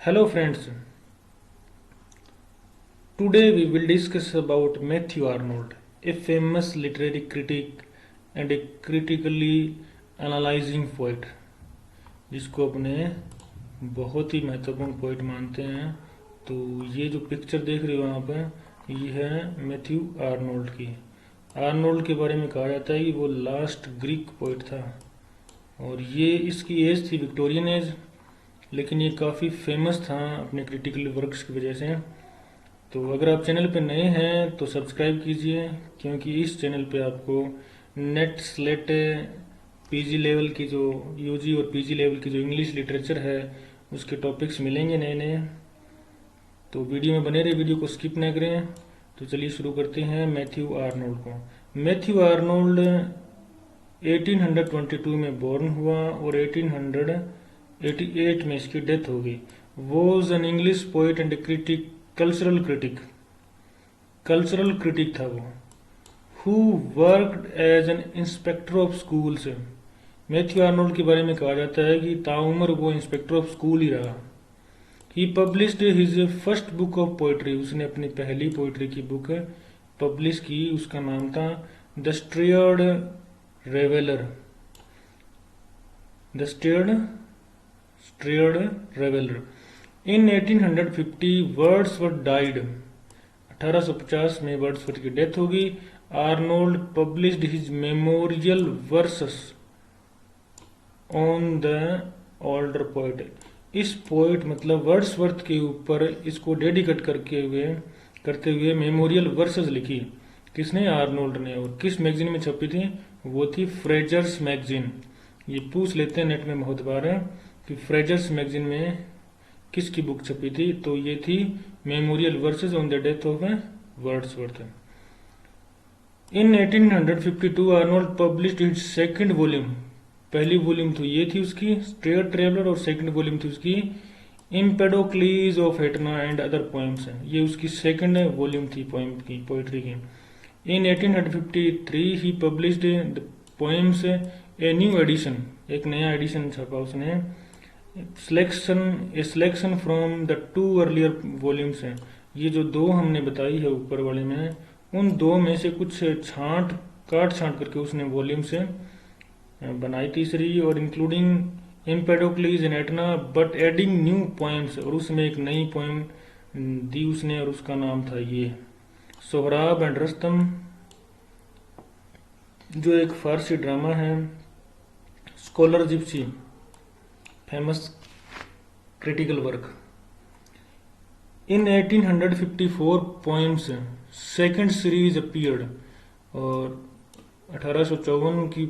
Hello friends, today we will discuss about Matthew Arnold, a famous literary critic and a critically analyzing poet, जिसको अपने बहुत ही महत्वपूर्ण poet मानते हैं। तो ये जो पिक्चर देख रहे हो यहाँ पे, ये है मैथ्यू आर्नोल्ड की। आर्नोल्ड के बारे में कहा जाता है कि वो लास्ट ग्रीक पोइट था और ये इसकी एज थी विक्टोरियन एज, लेकिन ये काफ़ी फेमस था अपने क्रिटिकल वर्क्स की वजह से। तो अगर आप चैनल पे नए हैं तो सब्सक्राइब कीजिए, क्योंकि इस चैनल पे आपको नेट स्लेट पीजी लेवल की जो यूजी और पीजी लेवल की जो इंग्लिश लिटरेचर है उसके टॉपिक्स मिलेंगे नए नए। तो वीडियो में बने रहे, वीडियो को स्किप ना करें। तो चलिए शुरू करते हैं मैथ्यू आर्नोल्ड को। मैथ्यू आर्नोल्ड 1822 में बॉर्न हुआ और 1888 में इसकी डेथ हो गई। Was an English poet and critic, cultural critic था वो। Who worked as an inspector of schools. Matthew Arnold के बारे में कहा जाता है कि ताउम्र वो इंस्पेक्टर ऑफ स्कूल ही रहा। He published his first book of poetry, उसने अपनी पहली पोइट्री की बुक पब्लिश की, उसका नाम था the strayed reveller. The strayed reveller. In 1850 Wordsworth died, 1850 में वर्ड्सवर्थ की डेथ होगी। Arnold published his memorial verses on the older poet. इस पोइट मतलब वर्ड्सवर्थ के ऊपर इसको डेडिकेट करते हुए मेमोरियल वर्सेस लिखी। किसने? आर्नोल्ड ने। और किस मैगजीन में छपी थी? वो थी फ्रेजर्स मैगजीन। ये पूछ लेते हैं नेट में बहुत बार कि फ्रेजर्स मैगजीन में किसकी बुक छपी थी, तो ये थी memorial verses on the death of Wordsworth. In 1852 Arnold published his second volume. पहली वॉल्यूम तो ये थी उसकी स्ट्रेयर ट्रेवलर और सेकंड वॉल्यूम थी उसकी Empedocles of Etna and other poems. ये उसकी सेकंड वॉल्यूम थी पोएम की, पोइट्री की। In 1853 he published the poems a new edition, एक नया एडिशन छपा उसने। Selection from the two earlier volumes हैं। ये जो दो हमने बताई है ऊपर वाले में, उन दो में से कुछ काट छांट करके उसने वॉल्यूम से बनाई तीसरी, और including Empedocles in Etna but adding new poems, और उसमें एक नई पोएम दी उसने और उसका नाम था ये सोहराब एंड रस्तम, जो एक फारसी ड्रामा है। Scholar gipsy, famous critical work. In 1854 poems second series appeared, और 1854 की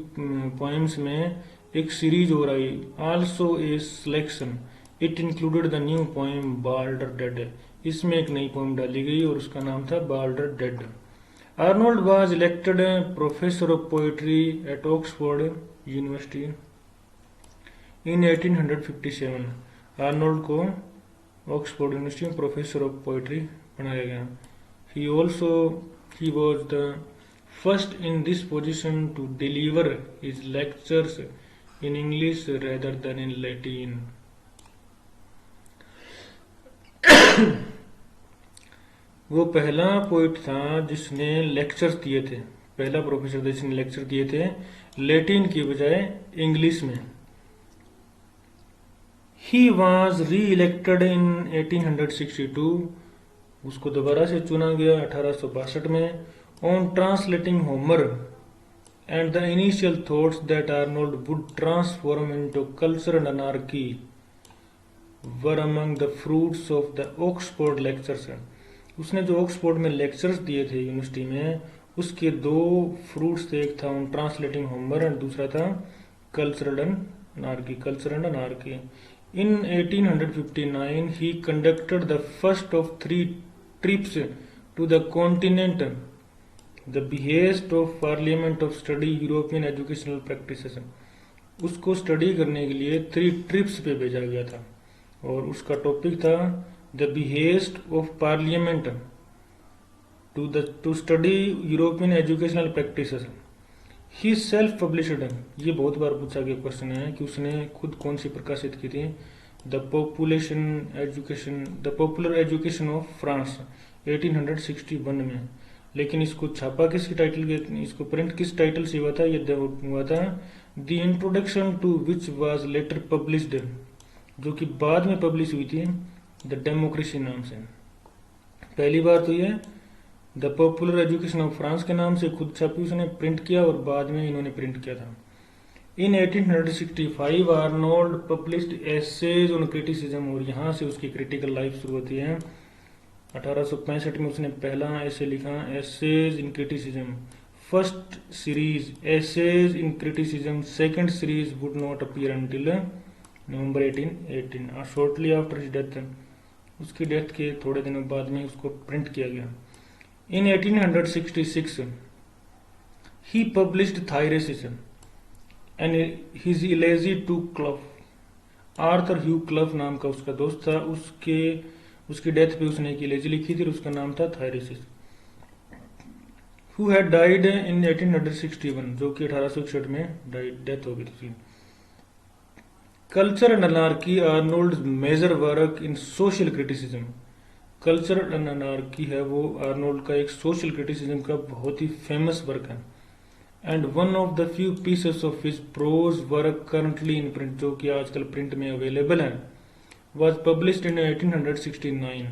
पोएम्स में एक सीरीज हो रही। Also a selection, it included the new poem Balder dead, इसमें एक नई पोएम डाली गई और उसका नाम था Balder Dead. Arnold was elected professor of poetry at Oxford University in 1857। Arnold को ऑक्सफोर्ड यूनिवर्सिटी में प्रोफेसर ऑफ पोएट्री बनाया गया। He was the first in this position to deliver his lectures in English rather than in Latin. वो पहला poet था जिसने lectures दिए थे, पहला प्रोफेसर था जिसने लेक्चर दिए थे लैटिन की बजाय इंग्लिश में। ही वॉज री इलेक्टेड इन 1862, उसको दोबारा से चुना गया 1862 में। On translating Homer and the initial thoughts that Arnold would transform into cultural anarchy were among the fruits of the Oxford lectures. उसने जो ऑक्सफोर्ड में लेक्चर्स दिए थे यूनिवर्सिटी में, उसके दो फ्रूट्स थे, एक था ऑन ट्रांसलेटिंग होमर और दूसरा था cultural anarchy. In 1859, he conducted the first of 3 trips to the continent, the behest of Parliament of Study European Educational Practices. उसको स्टडी करने के लिए 3 ट्रिप्स पे भेजा गया था और उसका टॉपिक था the behest of parliament to study European educational practices. He self published, ये बहुत बार पूछा गया क्वेश्चन है कि उसने खुद कौन सी प्रकाशित की थी, the popular education of France 1861 में। लेकिन इसको छापा किसकी टाइटल के, इसको प्रिंट किस टाइटल से हुआ था, ये हुआ था the introduction to which was later published, जो कि बाद में पब्लिश हुई थी द डेमोक्रेसी नाम से। पहली बार तो ये the popular education of France के नाम से खुद छापी, उसने प्रिंट किया और बाद में इन्होंने प्रिंट किया था। In 1865 Arnold published essays on criticism, और यहाँ से उसकी क्रिटिकल लाइफ शुरू होती है। 1865 में उसने पहला ऐसे लिखा essays in criticism, first series essays in criticism, second series would not appear until November 1818, shortly after his death, उसकी डेथ के थोड़े दिनों बाद में उसको प्रिंट किया गया। In 1866 he published Thyrsis and his elegy to Clough, Arthur Hugh Clough नाम का उसका दोस्त था, उसकी डेथ पे उसने एक इलेजी लिखी थी और उसका नाम था Thyrsis, who had died in 1861, जो कि 1861 में डेथ हो गई थी। Culture and anarchy Arnold major work in social criticism, culture and anarchy है वो आर्नोल्ड का एक सोशल क्रिटिसिज्म का बहुत ही फेमस वर्क है। And one of the few pieces of his prose work currently in print, जो कि आजकल प्रिंट में अवेलेबल है, वॉज पब्लिश्ड इन 1869,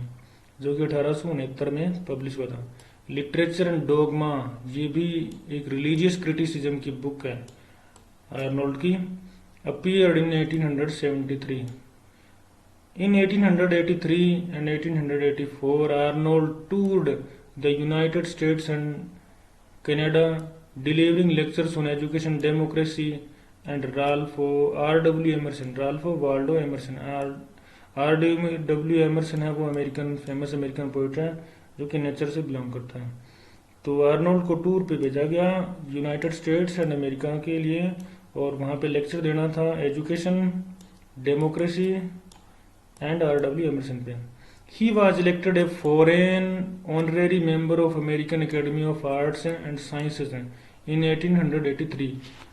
जो कि 1869 में पब्लिश हुआ था। लिटरेचर एंड डोगमा, ये भी एक रिलीजियस क्रिटिसिज्म की बुक है आर्नोल्ड की, appeared in 1873. In 1883 and 1884, Arnold toured the United States and Canada, delivering lectures on education, democracy, and Ralph R.W. Emerson, Ralph Waldo Emerson, R.W. Emerson है वो famous American poet है जो कि nature से belong करता है। तो आर्नोल्ड को टूर पे भेजा गया यूनाइटेड स्टेट्स एंड अमेरिका के लिए, और वहाँ पे लेक्चर देना था education, democracy and R.W. Emerson पे। He was elected a foreign honorary member of American Academy of Arts and Sciences in 1883,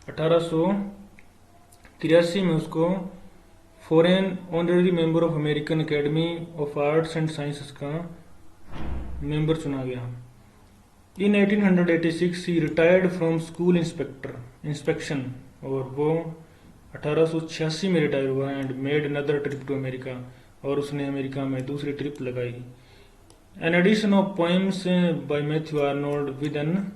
1883 में उसको foreign honorary member of American Academy of Arts and Sciences का member चुना गया। In 1886 he retired from school inspection, और वो 1886 में retire हुआ and made another trip to America, और उसने अमेरिका में दूसरी ट्रिप लगाई। An edition of poems by Matthew Arnold with an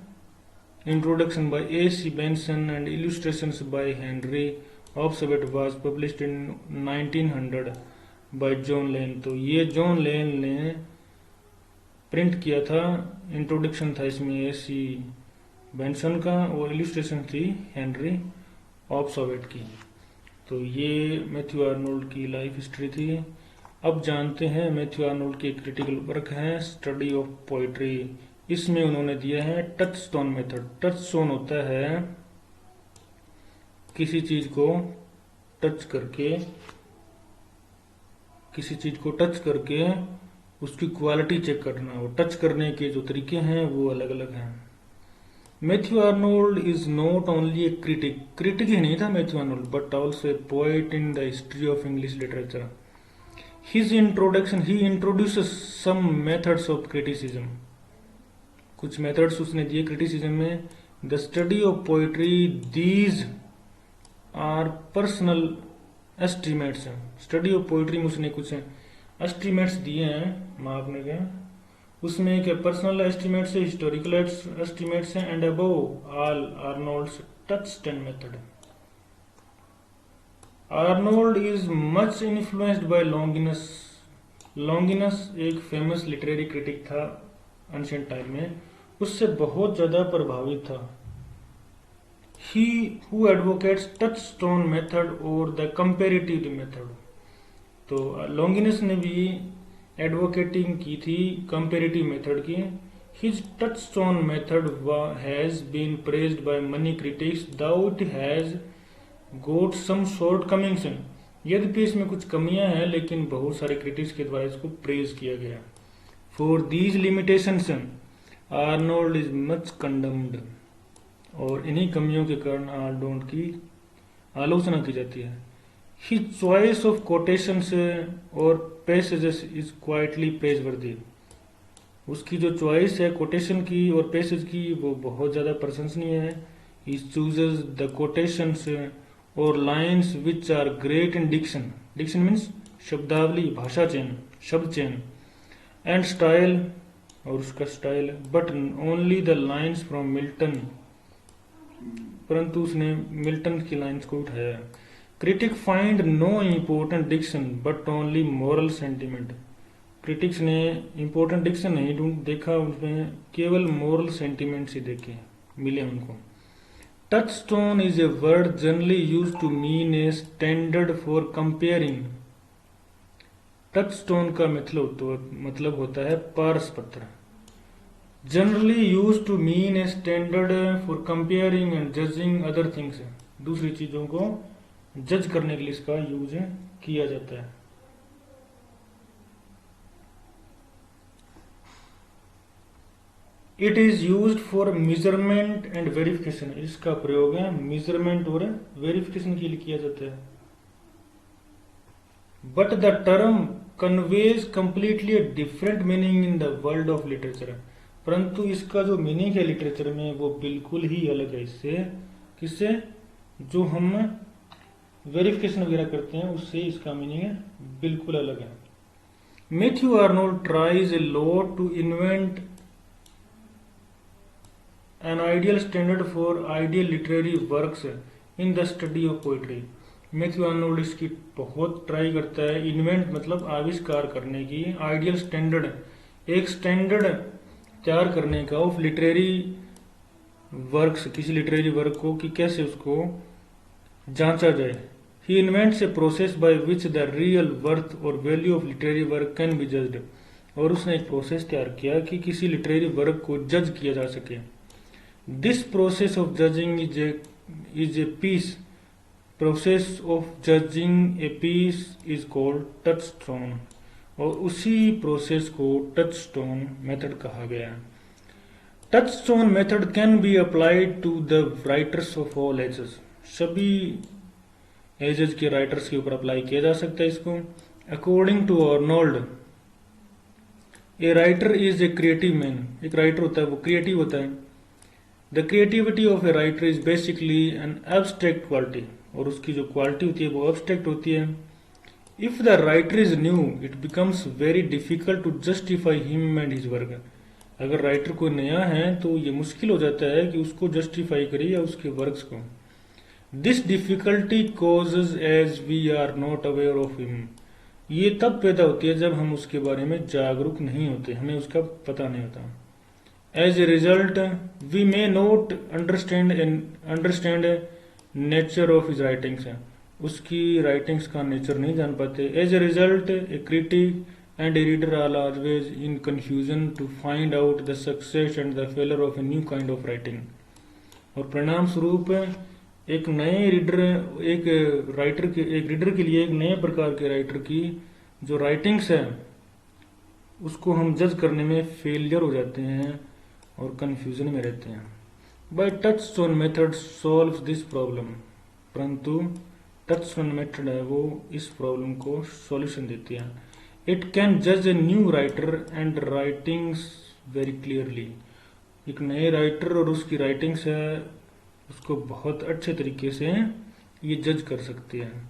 introduction by A.C. Benson and illustrations by Henry ऑब्सवेट was published in 1900 by John Lane. तो ये John लेन ने print किया था, इंट्रोडक्शन था इसमें A.C. बेंसन का और इलस्ट्रेशन थी हेनरी ऑब्सवेट की। तो ये मैथ्यू आर्नोल्ड की लाइफ हिस्ट्री थी। अब जानते हैं मैथ्यू आर्नोल्ड की क्रिटिकल वर्क है स्टडी ऑफ पोइट्री। इसमें उन्होंने दिया है touch stone method. Touch stone होता है किसी चीज को टच करके उसकी क्वालिटी चेक करना। और टच करने के जो तरीके हैं वो अलग अलग हैं। Matthew Arnold is not only a critic ही नहीं था Matthew Arnold, but also a poet in the history of English literature. His introduction he introduces some methods of criticism. कुछ मेथड्स उसने दिए क्रिटिसिज्म में। The study of poetry, these are personal estimates. Study of poetry में उसने कुछ estimates दिए हैं मापने के। उसमें एक पर्सनल एस्टिमेट्स है, हिस्टोरिकल एस्टिमेट्स है, and above all Arnold's touchstone method. Arnold is much influenced by Longinus. Longinus एक फेमस लिटरेरी क्रिटिक था एंशिएंट टाइम में, उससे बहुत ज्यादा प्रभावित था। He who advocates touchstone method और द कंपेरेटिव मेथड। तो लॉन्गिनस ने भी एडवोकेटिंग की थी कंपेरेटिव मेथड की। His touchstone method has been praised by many critics though it has got some shortcomings। यद्यपि इसमें कुछ कमियां हैं लेकिन बहुत सारे क्रिटिक्स के द्वारा इसको प्रेज किया गया। For these limitations Arnold is much कंडम्ड। और इन्हीं कमियों के कारण आर्नोल्ड की आलोचना की जाती है। His choice of quotations और passages is quietly praiseworthy. उसकी जो चॉइस है कोटेशन की और पैसेज की वो बहुत ज़्यादा प्रशंसनीय है. He chooses the quotations और lines which are great in diction. Diction means शब्दावली, भाषा चयन, शब्द चयन, and style और उसका style. But only the lines from Milton. परंतु उसने मिल्टन की लाइन्स को उठाया. Critic find no important diction but only moral sentiment. Critics ने इम्पोर्टेंट डिक्शन नहीं ढूंढ देखा, उसमें केवल मोरल सेंटिमेंट्स ही देखे मिले उनको. Touchstone is a word generally use to mean a standard for comparing. Touchstone का मतलब होता है पारस पत्थर. Generally use to mean a standard for comparing and judging other things. दूसरी चीजों को जज करने के लिए इसका यूज किया जाता है. It is use for measurement and verification. इसका प्रयोग है मेजरमेंट और वेरिफिकेशन के लिए किया जाता है. But the term conveys completely different meaning in the world of literature. परंतु इसका जो मीनिंग है लिटरेचर में वो बिल्कुल ही अलग है इससे. किससे? जो हम वेरिफिकेशन वगैरह करते हैं उससे इसका मीनिंग बिल्कुल अलग है. Matthew Arnold tries a lot to invent an ideal standard for ideal literary works in the study of poetry. Matthew Arnold इसकी बहुत ट्राई करता है. इन्वेंट मतलब आविष्कार करने की, आइडियल स्टैंडर्ड एक स्टैंडर्ड तैयार करने का ऑफ लिटरेरी वर्क्स, किसी लिटरेरी वर्क को कि कैसे उसको जांचा जाए. He invents a process by which the real worth और value of literary work can be judged. और उसने एक प्रोसेस तैयार किया कि किसी लिटरेरी वर्क को जज किया जा सके. This process of judging is a piece. Process of judging a piece is called touchstone. और उसी प्रोसेस को टच स्टोन मेथड कहा गया. Touchstone method can be applied to the writers of all ages. सभी ages के writers के ऊपर apply किया जा सकता है इसको. According to Arnold a writer is a creative man. एक राइटर होता है वो क्रिएटिव होता है. The creativity of A writer is basically an abstract quality. और उसकी जो क्वालिटी होती है वो एब्स्ट्रैक्ट होती है. If the writer is new it becomes very difficult to justify him and his work. अगर राइटर कोई नया है तो ये मुश्किल हो जाता है कि उसको जस्टिफाई करे या उसके वर्क्स को. This difficulty causes as we are not aware of him. ये तब पैदा होती है जब हम उसके बारे में जागरूक नहीं होते, हमें उसका पता नहीं होता. As a result we may not understand nature of his writings. उसकी राइटिंग्स का नेचर नहीं जान पाते. As a result a critic and a reader are always in confusion to find out the success and the failure of a new kind of writing. और परिणाम स्वरूप एक नए रीडर एक रीडर के लिए एक नए प्रकार के राइटर की जो राइटिंग्स है उसको हम जज करने में फेलियर हो जाते हैं और कंफ्यूजन में रहते हैं. By touchstone method solves this problem. परंतु टच स्टोन मेथड है वो इस प्रॉब्लम को सॉल्यूशन देती है. इट कैन जज a new writer and writings very clearly. एक नए राइटर और उसकी राइटिंग्स है उसको बहुत अच्छे तरीके से ये जज कर सकते हैं.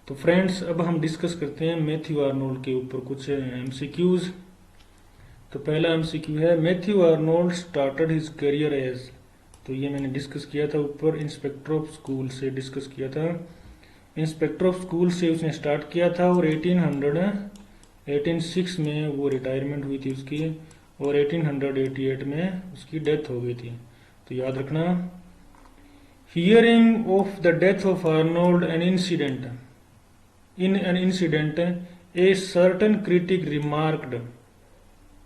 तो फ्रेंड्स अब हम डिस्कस करते हैं मैथ्यू आर्नोल्ड के ऊपर कुछ एमसीक्यूज. तो पहला एमसीक्यू है Matthew Arnold started his career as. तो ये मैंने डिस्कस किया था ऊपर, इंस्पेक्टर ऑफ स्कूल से डिस्कस किया था. इंस्पेक्टर ऑफ स्कूल से उसने स्टार्ट किया था और 1806 में वो रिटायरमेंट हुई थी उसकी और 1888 में उसकी डेथ हो गई थी. तो याद रखना. Hearing of the death of Arnold an incident a certain critic remarked.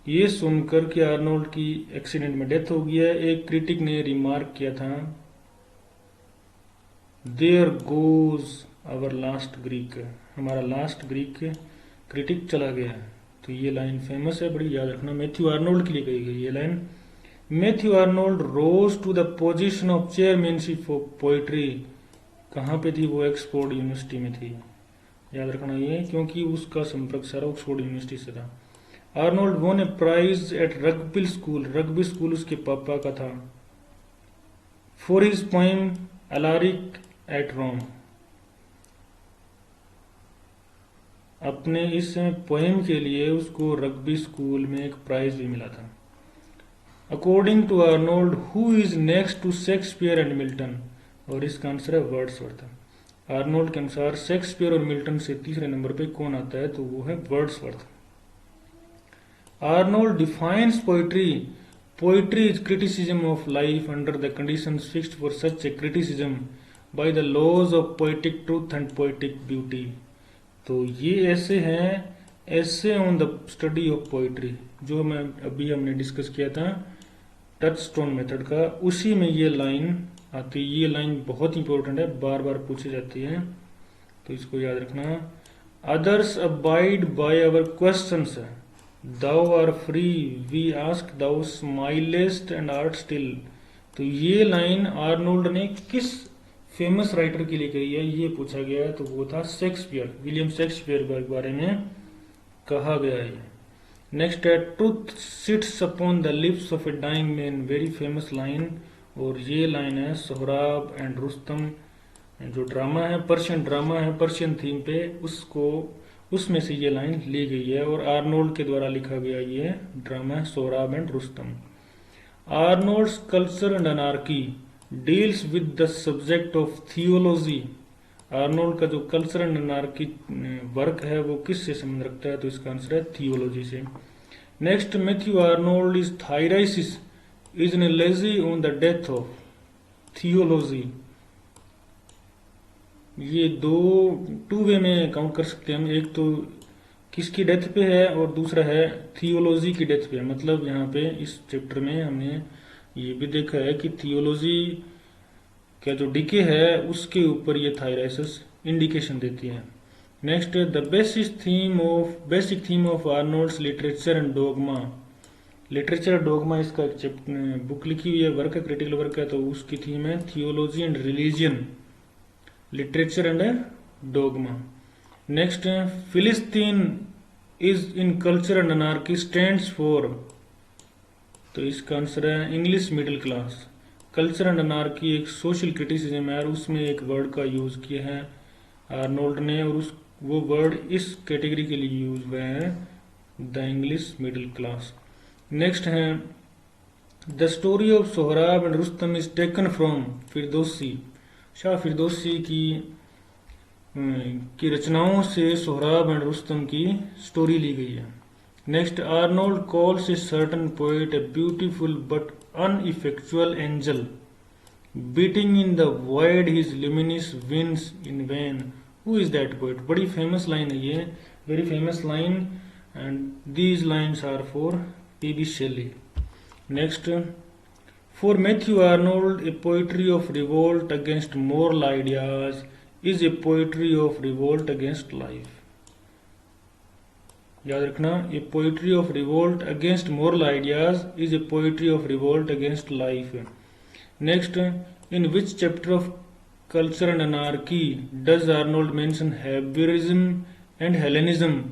ये सुनकर कि आर्नोल्ड की एक्सीडेंट में डेथ हो गई है, एक क्रिटिक ने रिमार्क किया था there goes our last Greek. हमारा लास्ट ग्रीक क्रिटिक चला गया. तो ये लाइन फेमस है, बड़ी याद रखना. मैथ्यू आर्नोल्ड के लिए कही गई ये line. Matthew Arnold rose to the position of chairmanship of poetry. कहाँ पे थी वो? ऑक्सफोर्ड यूनिवर्सिटी में थी. याद रखना ये, क्योंकि उसका संपर्क सारा ऑक्सफोर्ड यूनिवर्सिटी से था। Arnold won a prize at Rugby School, Rugby School उसके पापा का था। For his poem Alaric at Rome, अपने इस पोएम के लिए उसको रग्बी स्कूल में एक प्राइज भी मिला था। According to Arnold, who is next to Shakespeare and Milton, और इसका आंसर है वर्ड्सवर्थ। आर्नोल्ड के अनुसार शेक्सपियर और मिल्टन से तीसरे नंबर पे कौन आता है, तो वो है Wordsworth. Arnold defines poetry, poetry is criticism of life under the conditions fixed for such a criticism by the laws of poetic truth and poetic beauty. तो ये ऐसे हैं, ऐसे on the study of poetry, जो मैं अभी हमने discuss किया था टच स्टोन मेथड का, उसी में ये लाइन आती है। ये लाइन बहुत इंपॉर्टेंट है, बार बार पूछी जाती है, तो इसको याद रखना। Others abide by our questions, thou art free we ask, thou smilest and art still. तो ये लाइन आर्नोल्ड ने किस फेमस राइटर के लिए कही है, ये पूछा गया है, तो वो था शेक्सपियर, विलियम शेक्सपियर के बारे में कहा गया है। नेक्स्ट है truth sits upon the lips of a dying man, very famous line, और ये लाइन है सोहराब एंड रुस्तम, जो ड्रामा है, पर्शियन ड्रामा है, पर्शियन थीम पे, उसको उसमें से ये लाइन ली गई है, और आर्नोल्ड के द्वारा लिखा गया ये ड्रामा है Sohrab and Rustum. Arnold's culture and anarchy deals with the subject of theology, Arnold का जो कल्चर एंड अनार्की वर्क है वो किस से संबंध रखता है, तो इसका आंसर है थियोलॉजी से। Next, Matthew Arnold is Thyrsis is an elegy on the death of, theology. ये टू वे में काउंट कर सकते हैं हम, एक तो किसकी डेथ पे है और दूसरा है थियोलॉजी की डेथ पे। मतलब यहाँ पे इस चैप्टर में हमने ये भी देखा है कि थियोलॉजी का जो डिके है उसके ऊपर ये थायराइसिस इंडिकेशन देती है। Next, the basic theme of Arnold's literature and dogma, literature dogma इसका एक बुक लिखी हुई है, वर्क है, क्रिटिकल वर्क है, तो उसकी थीम है theology and religion, literature and dogma. Next, Philistine is in culture and anarchy stands for, तो इसका आंसर है English middle class. Culture and anarchy एक सोशल क्रिटिसिज्म है, और उसमें एक वर्ड का यूज किया है आर्नोल्ड ने, और वो वर्ड इस कैटेगरी के लिए यूज हुआ है, the English middle class. Next है the story of Sohrab and Rustum is taken from Firdausi, शाह फिरदौसी की रचनाओं से सोहराब एंड रुस्तम की स्टोरी ली गई है। Next, Arnold calls a certain poet a beautiful but ineffectual angel beating in the void his luminous winds in vain, who is that poet? बड़ी famous line है ये, very famous line, and these lines are for पी.बी. Shelley. Next, for Matthew Arnold a poetry of revolt against moral ideas is a poetry of revolt against life. याद रखना, a poetry of revolt against moral ideas is a poetry of revolt against life. Next, in which chapter of culture and anarchy does Arnold mention Hebraism and Hellenism,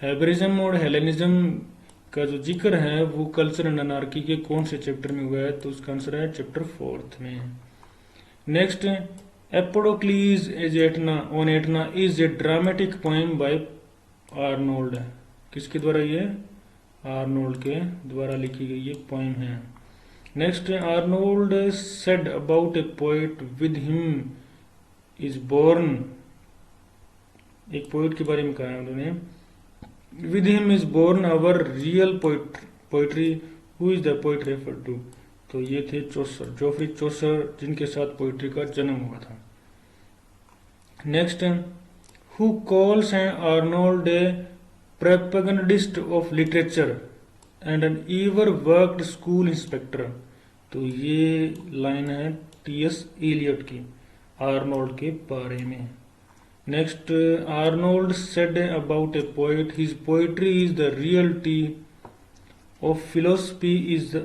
Hebraism और Hellenism का जो जिक्र है वो culture and anarchy के कौन से chapter में हुआ है, तो उसका आंसर है चैप्टर 4 में। Next, Empedocles on Etna is a dramatic poem by Arnold, किसके द्वारा ये, आर्नोल्ड के द्वारा लिखी गई ये पोएम है। Next, Arnold said about a poet with him is born, एक पोएट के बारे में कहा है उन्होंने, with him is born our real poetry, who is the poet referred to, तो ये थे चौसर, जोफ्री चौसर, जिनके साथ पोएट्री का जन्म हुआ था। Next, who calls Arnold a propagandist of literature and an ever worked school inspector, तो ये लाइन है टी.एस. एलियट की आर्नोल्ड के बारे में। Next, Arnold said about a poet his poetry is the reality of philosophy is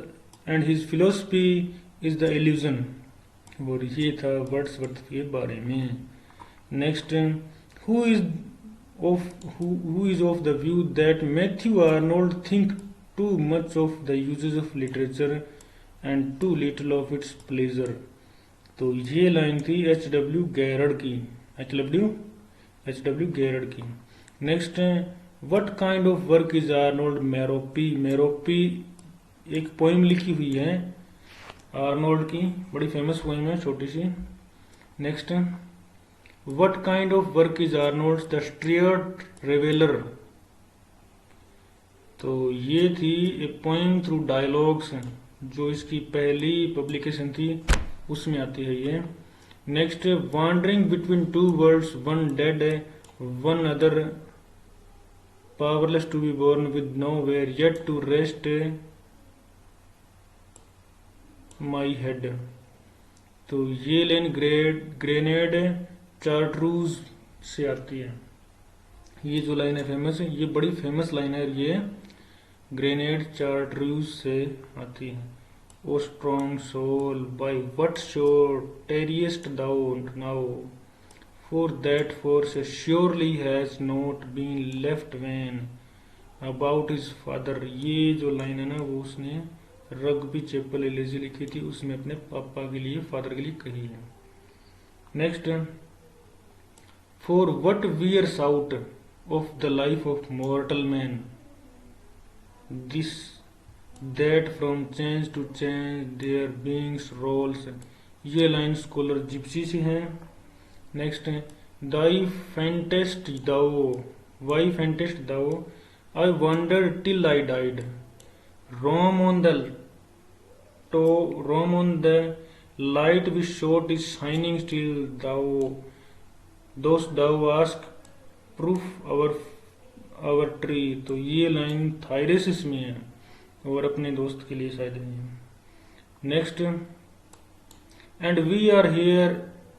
and his philosophy is the illusion, और ये था वर्ड्सवर्थ के बारे में। Next, who is who is of the view that Matthew Arnold think too much of the uses of literature and too little of its pleasure. तो ये line थी H.W. Garrod की, H.W. गैरड की. Next, what kind of work is Arnold Merope. Merope एक poem लिखी हुई है Arnold की, बड़ी फेमस पोइम है, छोटी सी. Next, what kind of work is Arnold the strayed reveller. तो ये थी ए पोइम थ्रू डायलॉग्स, जो इसकी पहली पब्लिकेशन थी, उसमें आती है ये. Next, wandering between two worlds, one dead one other, powerless to be born with nowhere yet to rest my head. तो ये लाइन ग्रेनेड चार्ट्रूज से आती है. ये जो लाइन है फेमस है, ये बड़ी फेमस लाइन है, ये ग्रेनेड चार्ट्रूज से आती है. O strong soul, by what shore tarriest thou now, for that force surely has not been left vain about his father. ये जो लाइन है ना, वो उसने रग्बी चैपल एलिजी लिखी थी, उसमें अपने पापा के लिए, फादर के लिए कही है. Next, for what wears out of the life of mortal man this that from change to change their beings rolls. ये लाइन स्कॉलर जिप्सी से है. Next, thy faintest thou, why faintest thou, I wonder till I died, Rome on the light we shot is shining still, thou ask proof our tree. तो ये line थायरेसिस में है और अपने दोस्त के लिए शायद है. Next, and we are here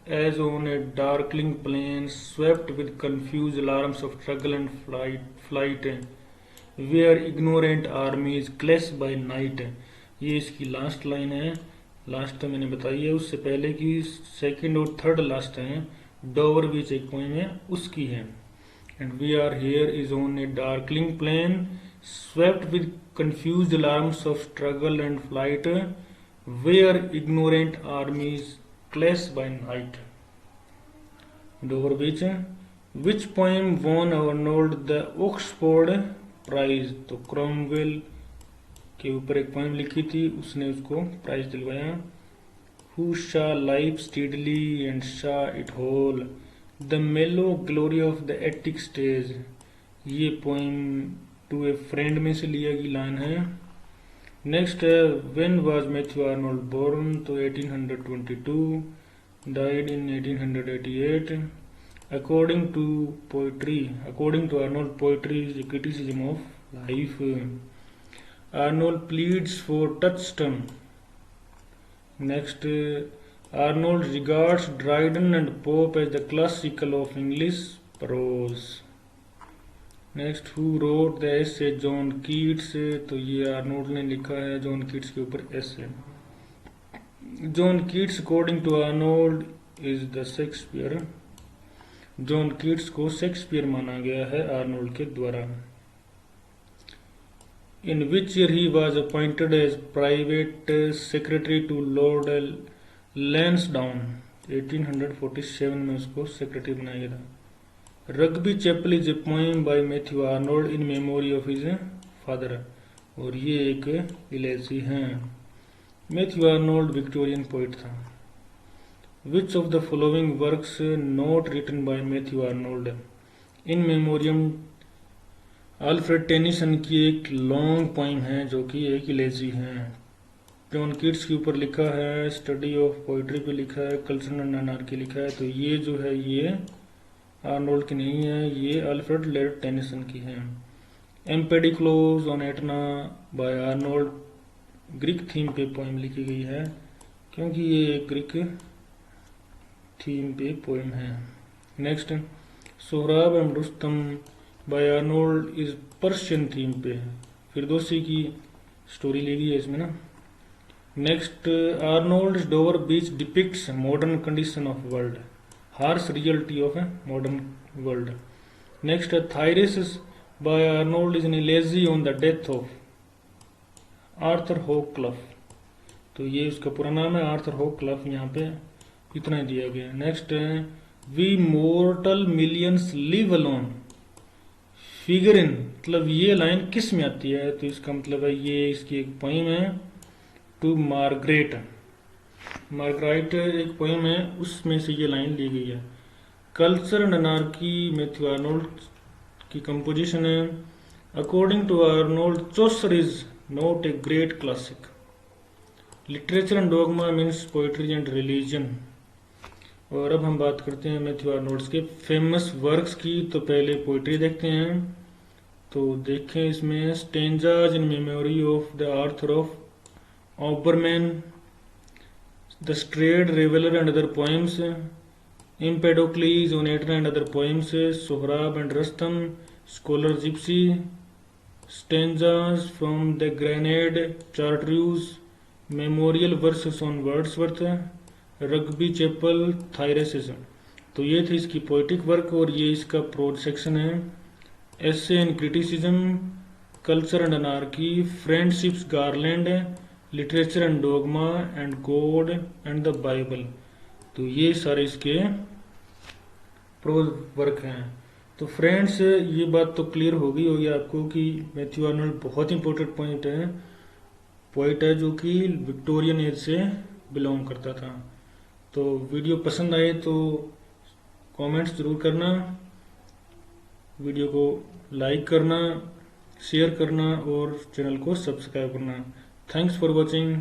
as on a darkling plain swept with confused alarms of struggle and flight where ignorant armies clash by night. ये इसकी लास्ट लाइन है, लास्ट तो मैंने बताई है, उससे पहले की सेकंड और थर्ड लास्ट है. डोवर बीच एक पोइम है, उसकी है. And we are here is on a darkling plain swept with confused alarms of struggle and flight where ignorant armies clash by night. Dover beach. Which poem won Arnold the Oxford prize. तो Cromwell के ऊपर एक poem लिखी थी, उसने उसको prize दिलवाया. Who saw life steadily and saw it whole, the mellow glory of the attic stage. ये पोइम टू ए फ्रेंड में से लिया गई लाइन है. नेक्स्ट है, when was Matthew Arnold born. तो 1822, died in 1888. According to Arnold, poetry is a criticism of life. Arnold pleads for touchstone. Next, Arnold regards Dryden and Pope as the classical of English prose. Next, who wrote the essay John Keats. तो ये Arnold ने लिखा है John Keats के ऊपर essay. John Keats according to Arnold is the Shakespeare. John Keats को Shakespeare माना गया है आर्नोल्ड के द्वारा. In which year he was appointed as private secretary to Lord Lansdowne. 1847 में उसको सेक्रेटरी बनाया गया था. Rugby Chapel is a poem by Matthew Arnold in memory of his father. और ये एक इलेजी है. मैथ्यू आर्नोल्ड विक्टोरियन पोइट था. Which of the following works not written by Matthew Arnold. In Memoriam Alfred Tennyson की एक long poem है जो कि एक इलेजी है. जॉन कीट्स के ऊपर लिखा है, स्टडी ऑफ पोइट्री पे लिखा है, कल्चर एंड अनार्की लिखा है. तो ये जो है ये आर्नोल्ड की नहीं है, ये अल्फ्रेड लेड टेनिसन की है. Empedocles on Etna by Arnold Greek theme पे पोइम लिखी गई है, क्योंकि ये एक ग्रीक थीम पे पोइम है. Next, Sohrab and Rustum by Arnold is Persian theme पे, फिरदौसी की स्टोरी ली गई है इसमें ना. Next, Arnold Dover Beach depicts modern condition of world, harsh reality of a modern world. Next है Thyrsis by Arnold is an elegy on the death of Arthur हॉकक्लफ। तो ये उसका पूरा नाम है आर्थर हॉकक्लफ, यहाँ पे इतना ही दिया गया। नेक्स्ट है we mortal millions live alone figure in, मतलब ये लाइन किस में आती है? तो इसका मतलब है ये इसकी एक पोइम है टू मार्गरेट। मार्गराइट एक पोइम है, उसमें से ये लाइन ली गई है। Culture and anarchy Matthew Arnold की कंपोजिशन है। According to Arnold Chaucer is not a great classic. Literature and dogma means poetry and religion. और अब हम बात करते हैं मैथ्यू आर्नोल्ड के फेमस वर्क्स की। तो पहले पोइट्री देखते हैं। तो देखें इसमें stanzas in memory of the author of Obermann, the strayed reveller and other poems, Empedocles on Aetna and other poems, Sohrab and Rustam, Scholar Gypsy, stanzas from the Grenade, Chartreuse, Memorial verses on Wordsworth, Rugby Chapel, Thyrsis। तो ये थी इसकी poetic work और ये इसका prose section है। Essay and criticism, culture and anarchy, friendship's garland, literature and dogma and God and the Bible. तो ये सारे इसके प्रोज वर्क हैं। तो फ्रेंड्स ये बात तो क्लियर हो गई होगी आपको कि मैथ्यू आर्नोल्ड बहुत इंपॉर्टेंट पोइट है जो कि विक्टोरियन एज से बिलोंग करता था। तो वीडियो पसंद आए तो कमेंट्स जरूर करना, वीडियो को लाइक करना, शेयर करना और चैनल को सब्सक्राइब करना। Thanks for watching.